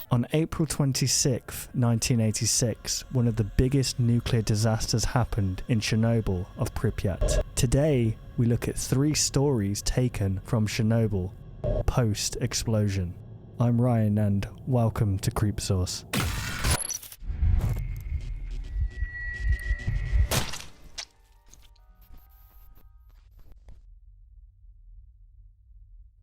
On April 26, 1986, one of the biggest nuclear disasters happened in Chernobyl of Pripyat. Today, we look at 3 stories taken from Chernobyl post-explosion. I'm Ryan and welcome to Creep Source.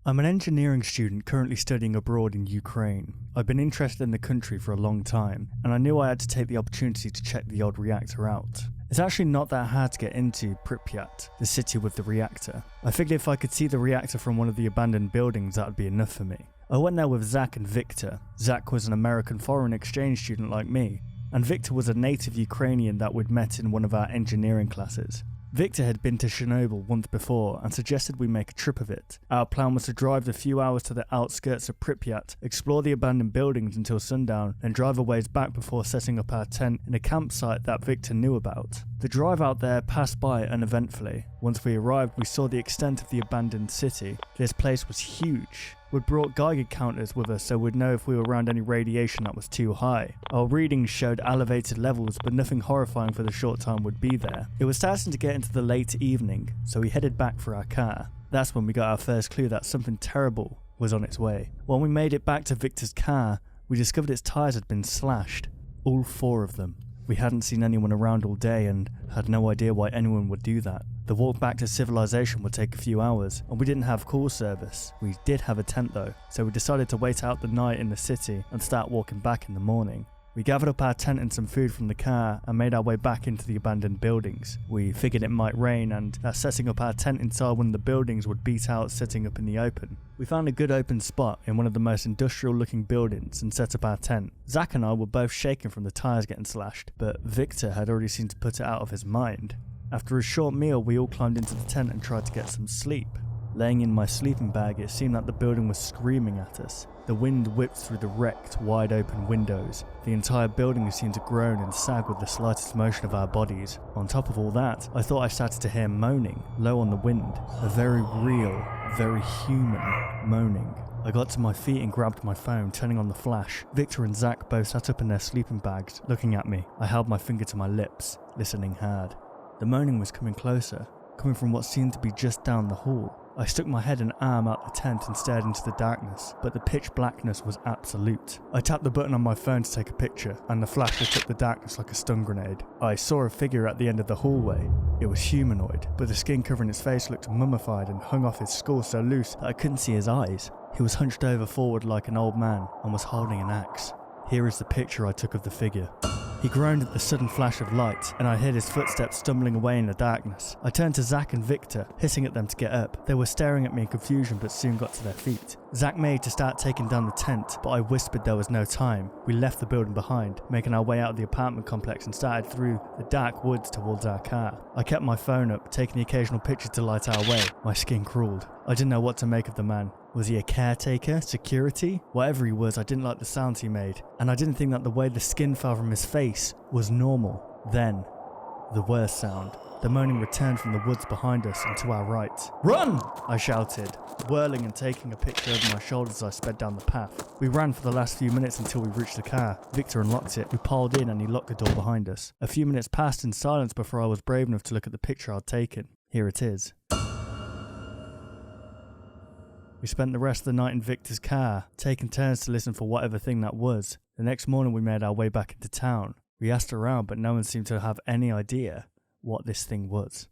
I'm an engineering student currently studying abroad in Ukraine. I've been interested in the country for a long time, and I knew I had to take the opportunity to check the old reactor out. It's actually not that hard to get into Pripyat, the city with the reactor. I figured if I could see the reactor from one of the abandoned buildings, that would be enough for me. I went there with Zach and Victor. Zach was an American foreign exchange student like me, and Victor was a native Ukrainian that we'd met in one of our engineering classes. Victor had been to Chernobyl once before and suggested we make a trip of it. Our plan was to drive a few hours to the outskirts of Pripyat, explore the abandoned buildings until sundown, and drive a ways back before setting up our tent in a campsite that Victor knew about. The drive out there passed by uneventfully. Once we arrived, we saw the extent of the abandoned city. This place was huge. We'd brought Geiger counters with us so we'd know if we were around any radiation that was too high. Our readings showed elevated levels, but nothing horrifying for the short time we'd be there. It was starting to get into the late evening, so we headed back for our car. That's when we got our first clue that something terrible was on its way. When we made it back to Victor's car, we discovered its tyres had been slashed. All 4 of them. We hadn't seen anyone around all day and had no idea why anyone would do that. The walk back to civilization would take a few hours, and we didn't have call service. We did have a tent though, so we decided to wait out the night in the city and start walking back in the morning. We gathered up our tent and some food from the car and made our way back into the abandoned buildings. We figured it might rain and that setting up our tent inside one of the buildings would beat out setting up in the open. We found a good open spot in one of the most industrial looking buildings and set up our tent. Zach and I were both shaking from the tyres getting slashed, but Victor had already seemed to put it out of his mind. After a short meal, we all climbed into the tent and tried to get some sleep. Laying in my sleeping bag, it seemed that the building was screaming at us. The wind whipped through the wrecked, wide-open windows. The entire building seemed to groan and sag with the slightest motion of our bodies. On top of all that, I thought I started to hear moaning, low on the wind. A very real, very human moaning. I got to my feet and grabbed my phone, turning on the flash. Victor and Zach both sat up in their sleeping bags, looking at me. I held my finger to my lips, listening hard. The moaning was coming closer, coming from what seemed to be just down the hall. I stuck my head and arm out the tent and stared into the darkness, but the pitch blackness was absolute. I tapped the button on my phone to take a picture, and the flash lit up the darkness like a stun grenade. I saw a figure at the end of the hallway. It was humanoid, but the skin covering its face looked mummified and hung off his skull so loose that I couldn't see his eyes. He was hunched over forward like an old man and was holding an axe. Here is the picture I took of the figure. He groaned at the sudden flash of light, and I heard his footsteps stumbling away in the darkness. I turned to Zach and Victor, hissing at them to get up. They were staring at me in confusion but soon got to their feet. Zach made to start taking down the tent, but I whispered there was no time. We left the building behind, making our way out of the apartment complex and started through the dark woods towards our car. I kept my phone up, taking the occasional picture to light our way. My skin crawled. I didn't know what to make of the man. Was he a caretaker? Security? Whatever he was, I didn't like the sounds he made, and I didn't think that the way the skin fell from his face was normal. Then, the worst sound. The moaning returned from the woods behind us and to our right. "Run!" I shouted, whirling and taking a picture over my shoulder as I sped down the path. We ran for the last few minutes until we reached the car. Victor unlocked it. We piled in and he locked the door behind us. A few minutes passed in silence before I was brave enough to look at the picture I'd taken. Here it is. We spent the rest of the night in Victor's car, taking turns to listen for whatever thing that was. The next morning we made our way back into town. We asked around, but no one seemed to have any idea what this thing was.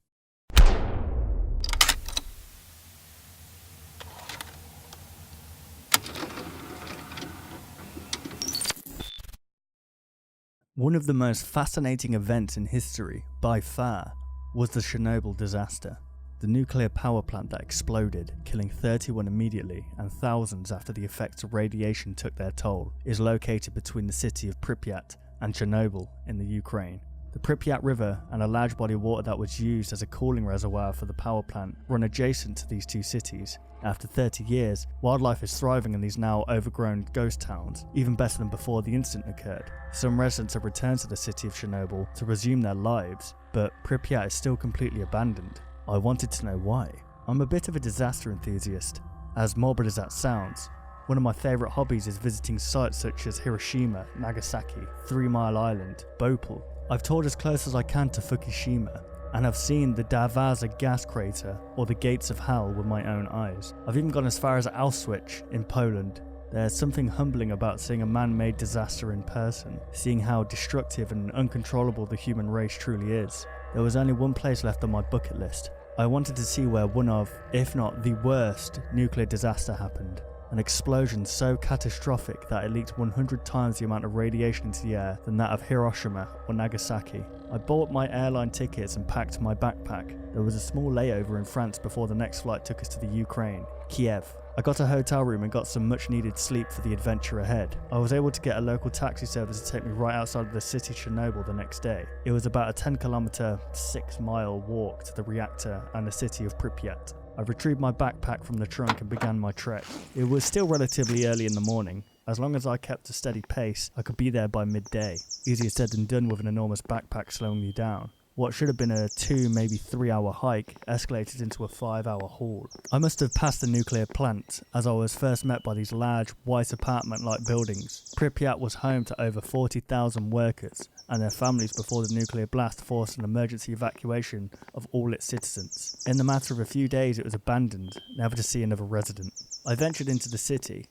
One of the most fascinating events in history, by far, was the Chernobyl disaster. The nuclear power plant that exploded, killing 31 immediately and thousands after the effects of radiation took their toll, is located between the city of Pripyat and Chernobyl in the Ukraine. The Pripyat River and a large body of water that was used as a cooling reservoir for the power plant run adjacent to these two cities. After 30 years, wildlife is thriving in these now overgrown ghost towns, even better than before the incident occurred. Some residents have returned to the city of Chernobyl to resume their lives, but Pripyat is still completely abandoned. I wanted to know why. I'm a bit of a disaster enthusiast. As morbid as that sounds, One of my favourite hobbies is visiting sites such as Hiroshima, Nagasaki, 3 Mile Island, Bhopal. I've toured as close as I can to Fukushima, and have seen the Darvaza gas crater or the gates of hell with my own eyes. I've even gone as far as Auschwitz in Poland. There's something humbling about seeing a man-made disaster in person, seeing how destructive and uncontrollable the human race truly is. There was only one place left on my bucket list. I wanted to see where one of, if not the worst, nuclear disaster happened. An explosion so catastrophic that it leaked 100 times the amount of radiation into the air than that of Hiroshima or Nagasaki. I bought my airline tickets and packed my backpack. There was a small layover in France before the next flight took us to the Ukraine, Kiev. I got a hotel room and got some much needed sleep for the adventure ahead. I was able to get a local taxi service to take me right outside of the city Chernobyl the next day. It was about a 10-kilometer, 6-mile walk to the reactor and the city of Pripyat. I retrieved my backpack from the trunk and began my trek. It was still relatively early in the morning. As long as I kept a steady pace, I could be there by midday. Easier said than done with an enormous backpack slowing you down. What should have been a 2, maybe 3-hour hike escalated into a 5-hour haul. I must have passed the nuclear plant, as I was first met by these large, white apartment-like buildings. Pripyat was home to over 40,000 workers and their families before the nuclear blast forced an emergency evacuation of all its citizens. In the matter of a few days it was abandoned, never to see another resident. I ventured into the city,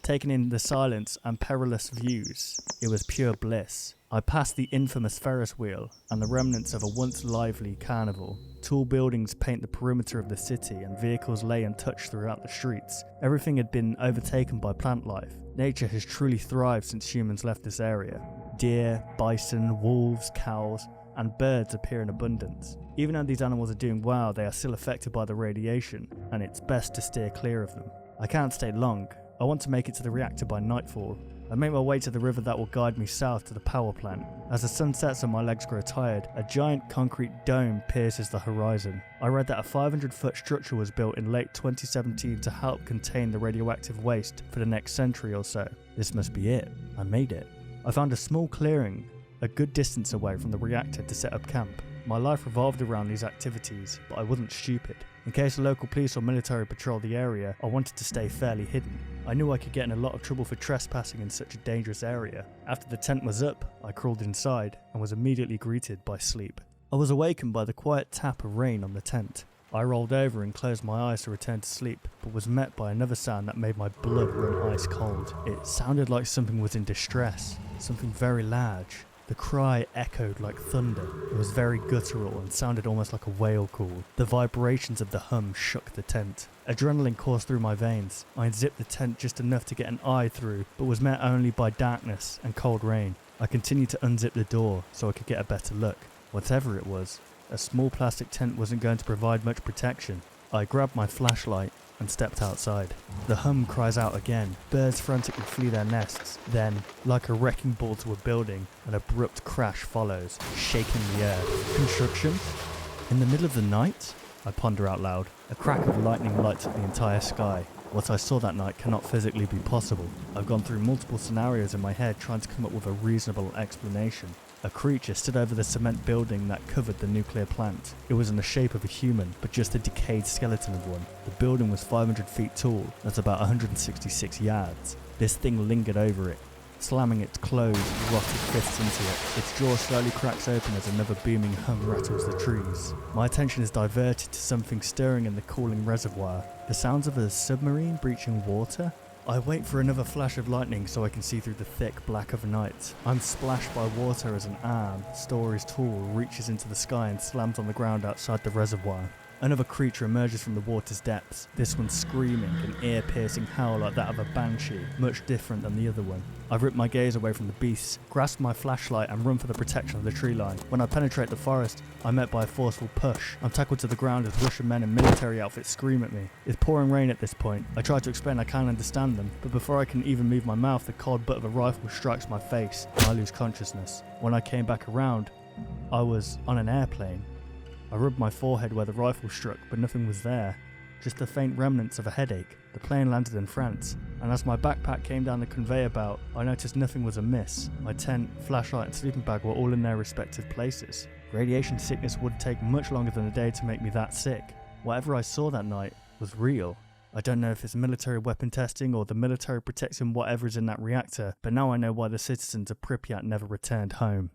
taking in the silence and perilous views. It was pure bliss. I passed the infamous Ferris wheel and the remnants of a once lively carnival. Tall buildings paint the perimeter of the city and vehicles lay untouched throughout the streets. Everything had been overtaken by plant life. Nature has truly thrived since humans left this area. Deer, bison, wolves, cows, and birds appear in abundance. Even though these animals are doing well, they are still affected by the radiation, and it's best to steer clear of them. I can't stay long. I want to make it to the reactor by nightfall. I make my way to the river that will guide me south to the power plant. As the sun sets and my legs grow tired, a giant concrete dome pierces the horizon. I read that a 500-foot structure was built in late 2017 to help contain the radioactive waste for the next century or so. This must be it. I made it. I found a small clearing, a good distance away from the reactor to set up camp. My life revolved around these activities, but I wasn't stupid. In case the local police or military patrolled the area, I wanted to stay fairly hidden. I knew I could get in a lot of trouble for trespassing in such a dangerous area. After the tent was up, I crawled inside and was immediately greeted by sleep. I was awakened by the quiet tap of rain on the tent. I rolled over and closed my eyes to return to sleep, but was met by another sound that made my blood run ice cold. It sounded like something was in distress, something very large. The cry echoed like thunder. It was very guttural and sounded almost like a whale call. The vibrations of the hum shook the tent. Adrenaline coursed through my veins. I unzipped the tent just enough to get an eye through, but was met only by darkness and cold rain. I continued to unzip the door so I could get a better look. Whatever it was, a small plastic tent wasn't going to provide much protection. I grabbed my flashlight and stepped outside. The hum cries out again. Birds frantically flee their nests. Then, like a wrecking ball to a building, an abrupt crash follows, shaking the earth. Construction? In the middle of the night? I ponder out loud. A crack of lightning lights up the entire sky. What I saw that night cannot physically be possible. I've gone through multiple scenarios in my head trying to come up with a reasonable explanation. A creature stood over the cement building that covered the nuclear plant. It was in the shape of a human, but just a decayed skeleton of one. The building was 500 feet tall, that's about 166 yards. This thing lingered over it, slamming its closed, rotted fists into it. Its jaw slowly cracks open as another booming hum rattles the trees. My attention is diverted to something stirring in the cooling reservoir. The sounds of a submarine breaching water? I wait for another flash of lightning so I can see through the thick black of night. I'm splashed by water as an arm, stories tall, reaches into the sky and slams on the ground outside the reservoir. Another creature emerges from the water's depths, this one screaming, an ear-piercing howl like that of a banshee, much different than the other one. I rip my gaze away from the beasts, grasp my flashlight and run for the protection of the tree line. When I penetrate the forest, I'm met by a forceful push. I'm tackled to the ground as Russian men in military outfits scream at me. It's pouring rain at this point. I try to explain I can't understand them, but before I can even move my mouth, the cold butt of a rifle strikes my face and I lose consciousness. When I came back around, I was on an airplane. I rubbed my forehead where the rifle struck, but nothing was there. Just the faint remnants of a headache. The plane landed in France, and as my backpack came down the conveyor belt, I noticed nothing was amiss. My tent, flashlight and sleeping bag were all in their respective places. Radiation sickness would take much longer than a day to make me that sick. Whatever I saw that night was real. I don't know if it's military weapon testing or the military protecting whatever is in that reactor, but now I know why the citizens of Pripyat never returned home.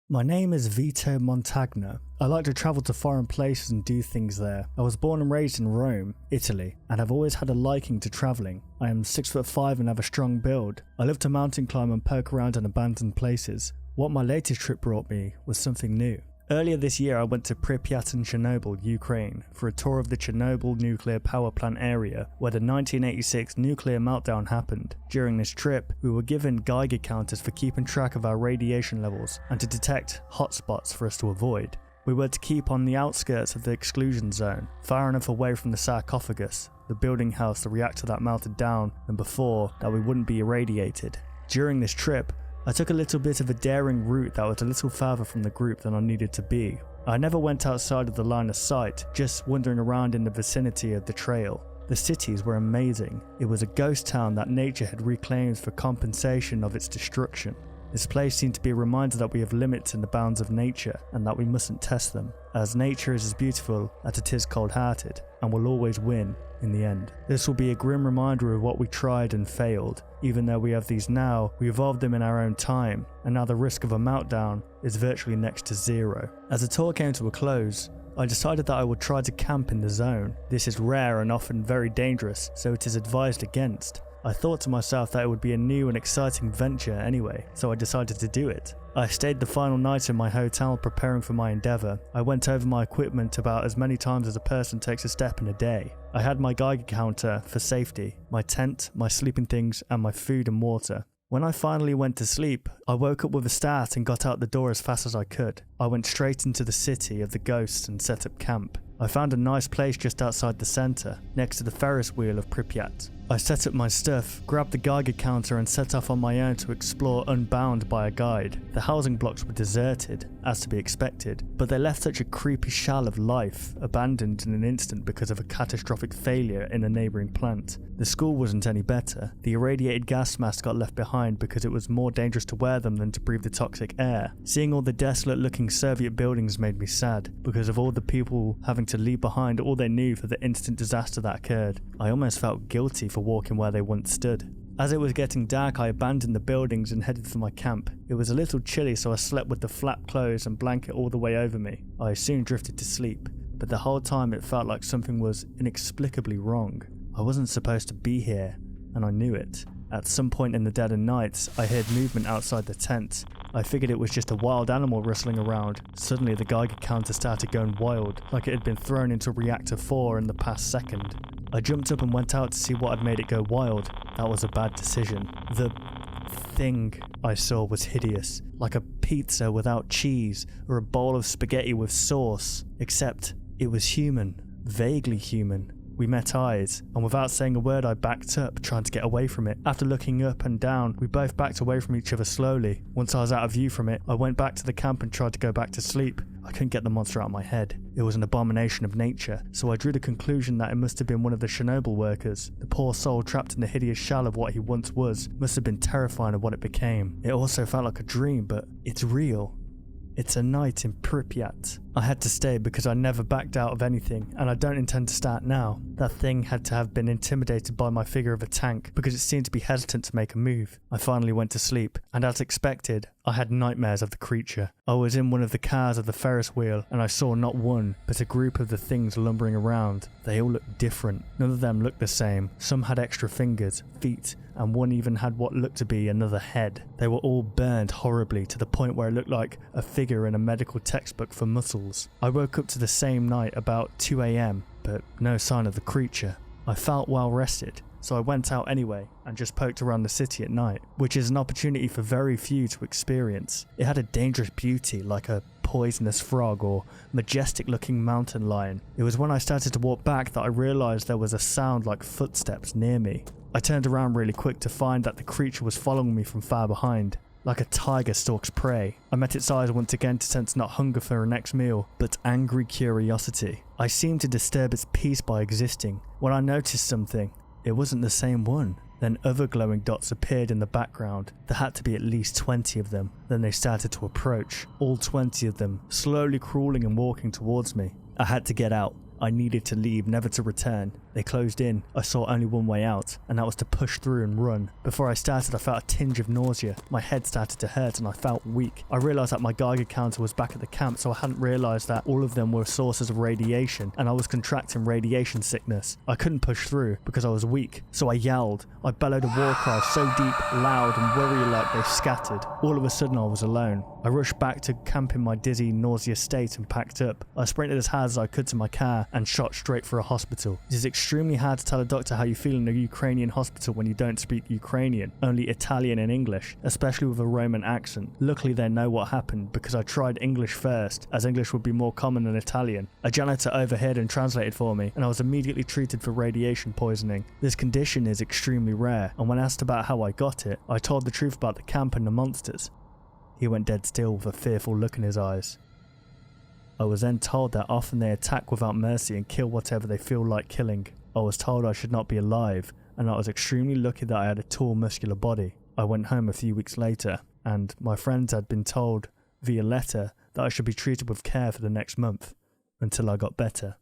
My name is Vito Montagna. I like to travel to foreign places and do things there. I was born and raised in Rome, Italy, and have always had a liking to travelling. I am 6'5" and have a strong build. I love to mountain climb and poke around in abandoned places. What my latest trip brought me was something new. Earlier this year I went to Pripyat and Chernobyl, Ukraine, for a tour of the Chernobyl nuclear power plant area where the 1986 nuclear meltdown happened. During this trip, we were given Geiger counters for keeping track of our radiation levels and to detect hotspots for us to avoid. We were to keep on the outskirts of the exclusion zone, far enough away from the sarcophagus, the building house, the reactor that melted down, and before that we wouldn't be irradiated. During this trip, I took a little bit of a daring route that was a little further from the group than I needed to be. I never went outside of the line of sight, just wandering around in the vicinity of the trail. The cities were amazing. It was a ghost town that nature had reclaimed for compensation of its destruction. This place seemed to be a reminder that we have limits in the bounds of nature and that we mustn't test them, as nature is as beautiful as it is cold-hearted and will always win in the end. This will be a grim reminder of what we tried and failed. Even though we have these now, we evolved them in our own time, and now the risk of a meltdown is virtually next to zero. As the tour came to a close, I decided that I would try to camp in the zone. This is rare and often very dangerous, so it is advised against. I thought to myself that it would be a new and exciting venture anyway, so I decided to do it. I stayed the final night in my hotel preparing for my endeavour. I went over my equipment about as many times as a person takes a step in a day. I had my Geiger counter for safety, my tent, my sleeping things, and my food and water. When I finally went to sleep, I woke up with a start and got out the door as fast as I could. I went straight into the city of the ghosts and set up camp. I found a nice place just outside the centre, next to the Ferris wheel of Pripyat. I set up my stuff, grabbed the Geiger counter and set off on my own to explore unbound by a guide. The housing blocks were deserted, as to be expected, but they left such a creepy shell of life, abandoned in an instant because of a catastrophic failure in a neighbouring plant. The school wasn't any better. The irradiated gas masks got left behind because it was more dangerous to wear them than to breathe the toxic air. Seeing all the desolate looking Soviet buildings made me sad, because of all the people having to leave behind all they knew for the instant disaster that occurred. I almost felt guilty for walking where they once stood. As it was getting dark, I abandoned the buildings and headed for my camp. It was a little chilly, so I slept with the flap clothes and blanket all the way over me. I soon drifted to sleep, but the whole time it felt like something was inexplicably wrong. I wasn't supposed to be here, and I knew it. At some point in the dead of night, I heard movement outside the tent. I figured it was just a wild animal rustling around. Suddenly the Geiger counter started going wild, like it had been thrown into reactor 4 in the past second. I jumped up and went out to see what had made it go wild. That was a bad decision. The thing I saw was hideous, like a pizza without cheese, or a bowl of spaghetti with sauce, except it was human, vaguely human. We met eyes, and without saying a word I backed up, trying to get away from it. After looking up and down, we both backed away from each other slowly. Once I was out of view from it, I went back to the camp and tried to go back to sleep. I couldn't get the monster out of my head. It was an abomination of nature, so I drew the conclusion that it must have been one of the Chernobyl workers. The poor soul trapped in the hideous shell of what he once was must have been terrifying of what it became. It also felt like a dream, but it's real. It's a night in Pripyat. I had to stay because I never backed out of anything, and I don't intend to start now. That thing had to have been intimidated by my figure of a tank because it seemed to be hesitant to make a move. I finally went to sleep, and as expected, I had nightmares of the creature. I was in one of the cars of the Ferris wheel, and I saw not one, but a group of the things lumbering around. They all looked different. None of them looked the same. Some had extra fingers, feet, and one even had what looked to be another head. They were all burned horribly to the point where it looked like a figure in a medical textbook for muscles. I woke up to the same night about 2 AM, but no sign of the creature. I felt well rested, so I went out anyway and just poked around the city at night, which is an opportunity for very few to experience. It had a dangerous beauty like a poisonous frog or majestic looking mountain lion. It was when I started to walk back that I realised there was a sound like footsteps near me. I turned around really quick to find that the creature was following me from far behind, like a tiger stalks prey. I met its eyes once again to sense not hunger for a next meal, but angry curiosity. I seemed to disturb its peace by existing when I noticed something. It wasn't the same one. Then other glowing dots appeared in the background. There had to be at least 20 of them. Then they started to approach, all 20 of them, slowly crawling and walking towards me. I had to get out. I needed to leave, never to return. They closed in. I saw only one way out, and that was to push through and run. Before I started, I felt a tinge of nausea. My head started to hurt and I felt weak. I realised that my Geiger counter was back at the camp, so I hadn't realised that all of them were sources of radiation, and I was contracting radiation sickness. I couldn't push through because I was weak, so I yelled. I bellowed a war cry so deep, loud and worry-like they scattered. All of a sudden I was alone. I rushed back to camp in my dizzy, nauseous state and packed up. I sprinted as hard as I could to my car and shot straight for a hospital. It is extremely hard to tell a doctor how you feel in a Ukrainian hospital when you don't speak Ukrainian, only Italian and English, especially with a Roman accent. Luckily they know what happened because I tried English first, as English would be more common than Italian. A janitor overheard and translated for me, and I was immediately treated for radiation poisoning. This condition is extremely rare, and when asked about how I got it, I told the truth about the camp and the monsters. He went dead still with a fearful look in his eyes. I was then told that often they attack without mercy and kill whatever they feel like killing. I was told I should not be alive, and I was extremely lucky that I had a tall, muscular body. I went home a few weeks later, and my friends had been told via letter that I should be treated with care for the next month, until I got better.